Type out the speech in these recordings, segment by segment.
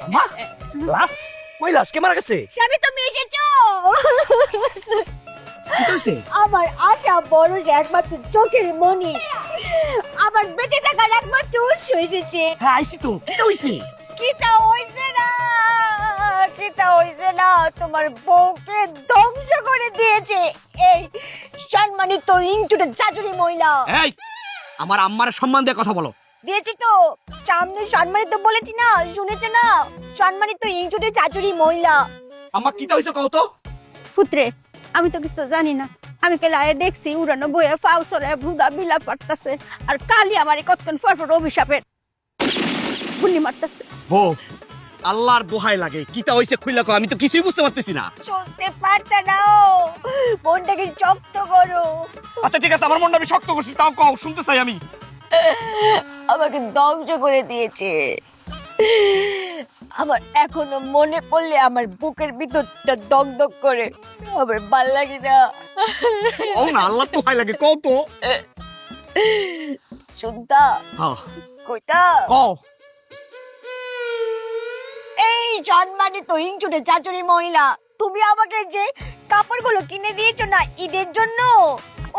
মা লাশ কই লাশ কে মারা গেছে স্বামী তুমি এসেছো কি হইছে আমার আশা বড় একমাত্র চোখের মনি আমার বেঁচে থাকার একমাত্র উৎস এসেছে হ্যাঁ আইছি তো কি হইছে কিতা হইছে না কিতা হইছে না তোমার বউকে ধ্বংস করে দিয়েছে এই সম্মানিত ইনটুটে জাজুরি মহিলা এই আমার আম্মার সম্মান দিয়ে কথা বলো দিয়েছি তো সামনে সম্মানিত বলেছি না শুনেছে না সম্মানিত ইনটুটে জাজুরি মহিলা আম্মা কি হইছে কও তো পুত্রে আমি তো কিছু জানি না আমি কে লায়ে দেখছি উড়ানো বইয়ে ফাউসরে ভুদা বিলা পারতাছে আর কালি আমারে কতক্ষণ ফরফর অভিশাপের গুলি মারতাছে বউ আল্লাহর দোহাই লাগে কিটা হইছে খুইলা কও আমি তো কিছুই বুঝতে পারতেছি না শুনতে পারতে নাও মনটাকে শক্ত করো আচ্ছা ঠিক আছে আমার মনটা আমি শক্ত করছি তাও কও শুনতে চাই আমি আমাকে ধ্বংস করে দিয়েছে আমার এখনো মনে পড়লে আমার বুকের ভিতরটা দগদগ করে আমার ভাল লাগে না ও না আল্লাহর দোহাই লাগে কও তো শুনতা হ্যাঁ কইতা কও এই সম্মানিত হিংচুটে চাচুরি মহিলা তুমি আমাকে যে কাপড়গুলো কিনে দিয়েছো না ঈদের জন্য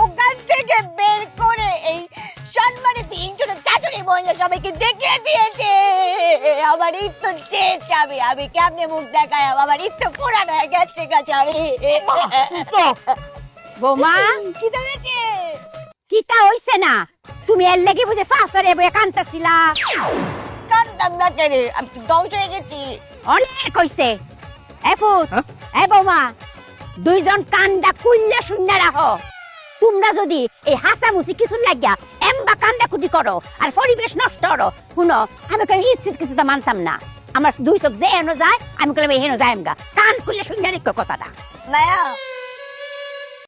ওখান থেকে বের করে এই সম্মানিত হিংচুটে চাচুরি মহিলা সবাইকে দেখিয়ে দিয়েছে আমার ঈদ তো চেয়েছে আমি কেমনে মুখ দেখায় আমার ঈদ তো পুরানো হয়ে গেছে কাছে আমি বৌমা কি হয়েছে কিতা হইছে না তুমি এর লাগি বুঝে ফাউসরে বইয়ে কান্তাছিলা কান্দাম না কেড়ে আমি তো ধ্বংস হয়ে গেছি অনেক হইছে এফুত এ বৌমা দুইজন কান্দা কুইল্লা শূন্য রাখো তোমরা যদি এই হাসামুসি কিছু লাগিয়া এমবা কান্দা কুটি করো আর পরিবেশ নষ্ট করো শুনো আমি কেন ইচ্ছিত কিছু তো মানতাম না আমার দুই চোখ যে এনো যায় আমি কেন হেনো যায় কান খুললে শূন্য রেখো কথাটা মায়া